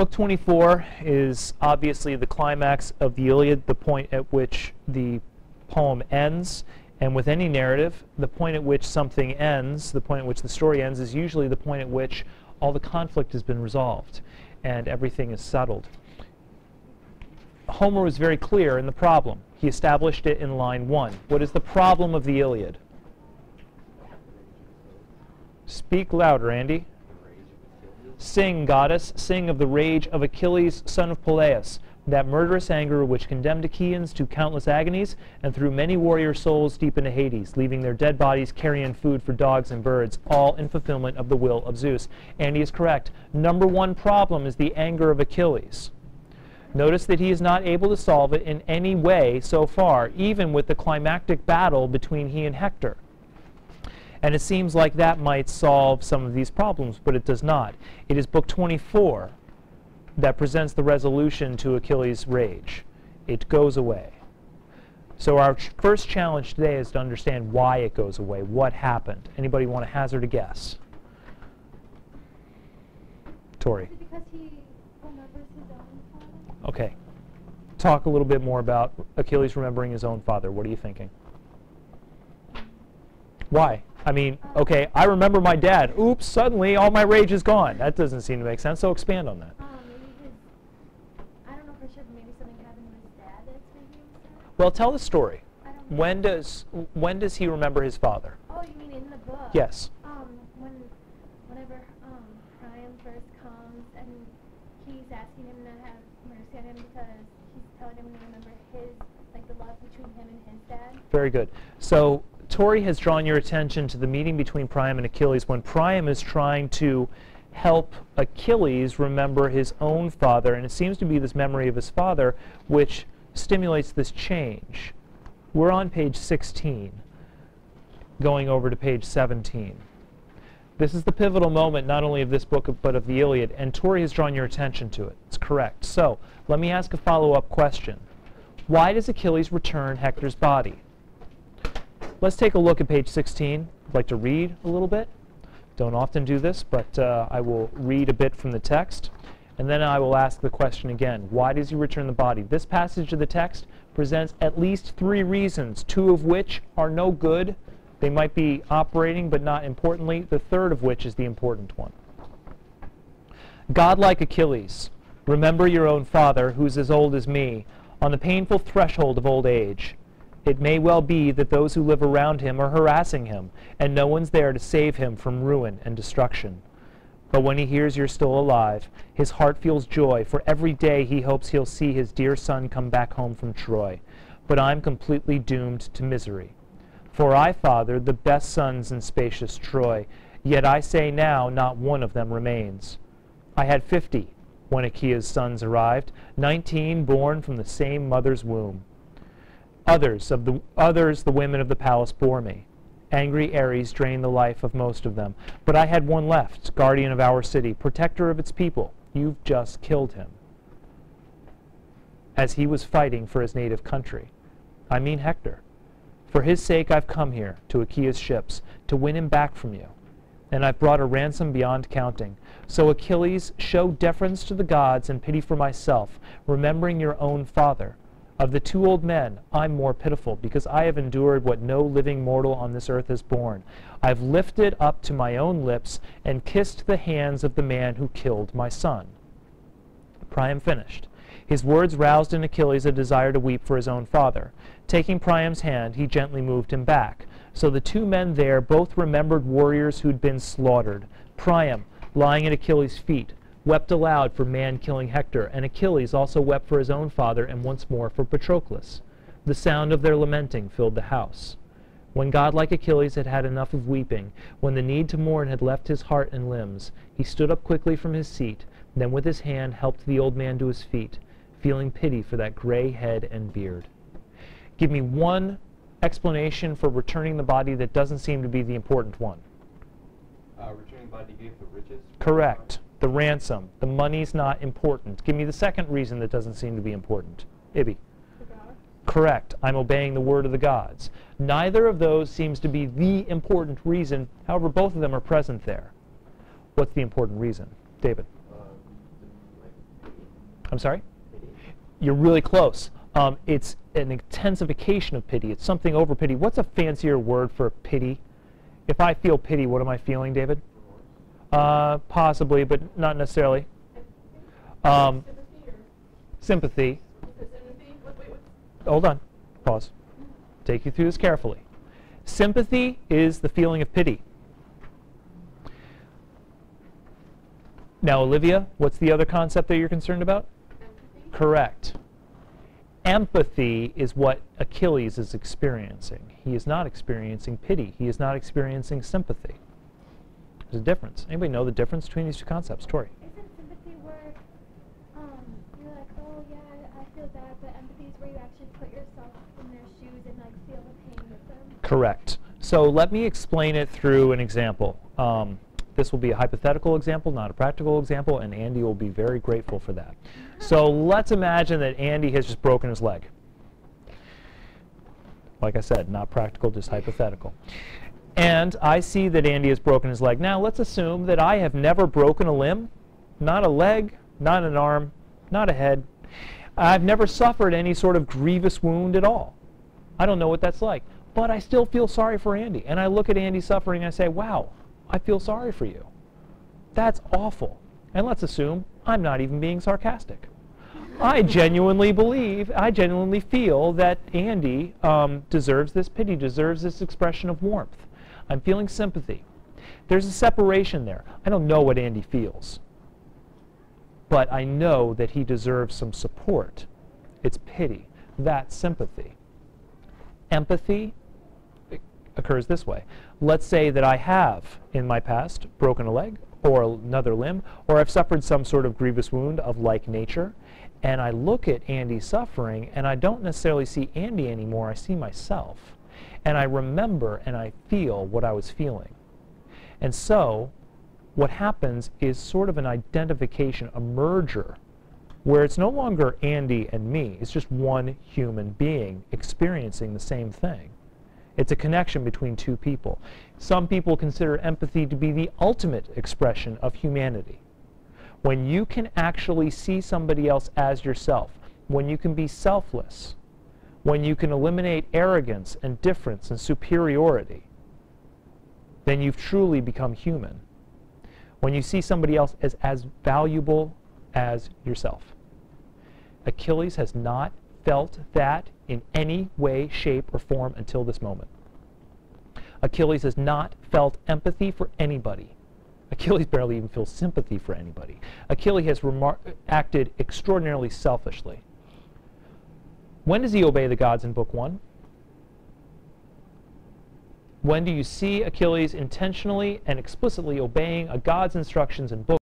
Book 24 is obviously the climax of the Iliad, the point at which the poem ends. And with any narrative, the point at which something ends, the point at which the story ends, is usually the point at which all the conflict has been resolved and everything is settled. Homer was very clear in the problem. He established it in line 1. What is the problem of the Iliad? Speak louder, Andy. Sing, goddess, sing of the rage of Achilles, son of Peleus, that murderous anger which condemned Achaeans to countless agonies and threw many warrior souls deep into Hades, leaving their dead bodies carrion food for dogs and birds, all in fulfillment of the will of Zeus. Andy is correct. Number 1 problem is the anger of Achilles. Notice that he is not able to solve it in any way so far, even with the climactic battle between he and Hector. And it seems like that might solve some of these problems, but it does not. It is Book 24 that presents the resolution to Achilles' rage. It goes away. So our first challenge today is to understand why it goes away, what happened. Anybody want to hazard a guess? Tori. Is it because he remembers his own father? Okay. Talk a little bit more about Achilles remembering his own father. What are you thinking? Why? I mean, okay, I remember my dad. Oops, suddenly all my rage is gone. That doesn't seem to make sense, so expand on that. Maybe I don't know for sure, but maybe something happened to his dad that's making him sad? Well, tell the story. I don't know. When does he remember his father? Oh, you mean in the book? Yes. Whenever Priam first comes and he's asking him to have mercy on him because he's telling him to remember the love between him and his dad. Very good. So Tori has drawn your attention to the meeting between Priam and Achilles when Priam is trying to help Achilles remember his own father, and it seems to be this memory of his father which stimulates this change. We're on page 16, going over to page 17. This is the pivotal moment not only of this book but of the Iliad, and Tori has drawn your attention to it. It's correct. So let me ask a follow-up question. Why does Achilles return Hector's body? Let's take a look at page 16. I'd like to read a little bit. Don't often do this, but I will read a bit from the text, and then I will ask the question again. Why does he return the body? This passage of the text presents at least 3 reasons, 2 of which are no good. They might be operating, but not importantly. The third of which is the important one. Godlike Achilles, remember your own father, who's as old as me, on the painful threshold of old age. It may well be that those who live around him are harassing him, and no one's there to save him from ruin and destruction. But when he hears you're still alive, his heart feels joy, for every day he hopes he'll see his dear son come back home from Troy. But I'm completely doomed to misery. For I fathered the best sons in spacious Troy, yet I say now not one of them remains. I had 50 when Achaea's sons arrived, 19 born from the same mother's womb. Others, the women of the palace, bore me. Angry Ares drained the life of most of them. But I had one left, guardian of our city, protector of its people. You've just killed him, as he was fighting for his native country. I mean Hector. For his sake I've come here, to Achaea's ships, to win him back from you. And I've brought a ransom beyond counting. So Achilles, show deference to the gods and pity for myself, remembering your own father. Of the 2 old men, I'm more pitiful, because I have endured what no living mortal on this earth has borne. I've lifted up to my own lips and kissed the hands of the man who killed my son. Priam finished. His words roused in Achilles a desire to weep for his own father. Taking Priam's hand, he gently moved him back. So the 2 men there both remembered warriors who'd been slaughtered. Priam, lying at Achilles' feet, wept aloud for man-killing Hector, and Achilles also wept for his own father and once more for Patroclus. The sound of their lamenting filled the house. When godlike Achilles had had enough of weeping, when the need to mourn had left his heart and limbs, he stood up quickly from his seat, then with his hand helped the old man to his feet, feeling pity for that gray head and beard. Give me one explanation for returning the body that doesn't seem to be the important one. Returning the body gave the riches? Correct. The ransom. The money's not important. Give me the second reason that doesn't seem to be important. Ibby. Correct. I'm obeying the word of the gods. Neither of those seems to be the important reason. However, both of them are present there. What's the important reason? David. I'm sorry? You're really close. It's an intensification of pity. It's something over pity. What's a fancier word for pity? If I feel pity, what am I feeling, David? Possibly, but not necessarily. Sympathy. Hold on. Pause. Take you through this carefully. Sympathy is the feeling of pity. Now, Olivia, what's the other concept that you're concerned about? Empathy. Correct. Empathy is what Achilles is experiencing. He is not experiencing pity. He is not experiencing sympathy. There's a difference. Anybody know the difference between these two concepts? Tori. Isn't sympathy where you're like, oh yeah, I feel bad, but empathy is where you actually put yourself in their shoes and like feel the pain with them? Correct. So let me explain it through an example. This will be a hypothetical example, not a practical example, and Andy will be very grateful for that. So let's imagine that Andy has just broken his leg. Like I said, not practical, just hypothetical. And I see that Andy has broken his leg. Now let's assume that I have never broken a limb, not a leg, not an arm, not a head. I've never suffered any sort of grievous wound at all. I don't know what that's like. But I still feel sorry for Andy. And I look at Andy suffering and I say, wow, I feel sorry for you. That's awful. And let's assume I'm not even being sarcastic. I genuinely feel that Andy deserves this pity, deserves this expression of warmth. I'm feeling sympathy. There's a separation there. I don't know what Andy feels, but I know that he deserves some support. It's pity. That's sympathy. Empathy occurs this way. Let's say that I have, in my past, broken a leg or another limb, or I've suffered some sort of grievous wound of like nature, and I look at Andy suffering, and I don't necessarily see Andy anymore, I see myself. And I remember and I feel what I was feeling. And so, what happens is sort of an identification, a merger, where it's no longer Andy and me, it's just one human being experiencing the same thing. It's a connection between two people. Some people consider empathy to be the ultimate expression of humanity. When you can actually see somebody else as yourself, when you can be selfless, when you can eliminate arrogance and difference and superiority, then you've truly become human. When you see somebody else as valuable as yourself. Achilles has not felt that in any way, shape, or form until this moment. Achilles has not felt empathy for anybody. Achilles barely even feels sympathy for anybody. Achilles has acted extraordinarily selfishly. When does he obey the gods in Book 1? When do you see Achilles intentionally and explicitly obeying a god's instructions in Book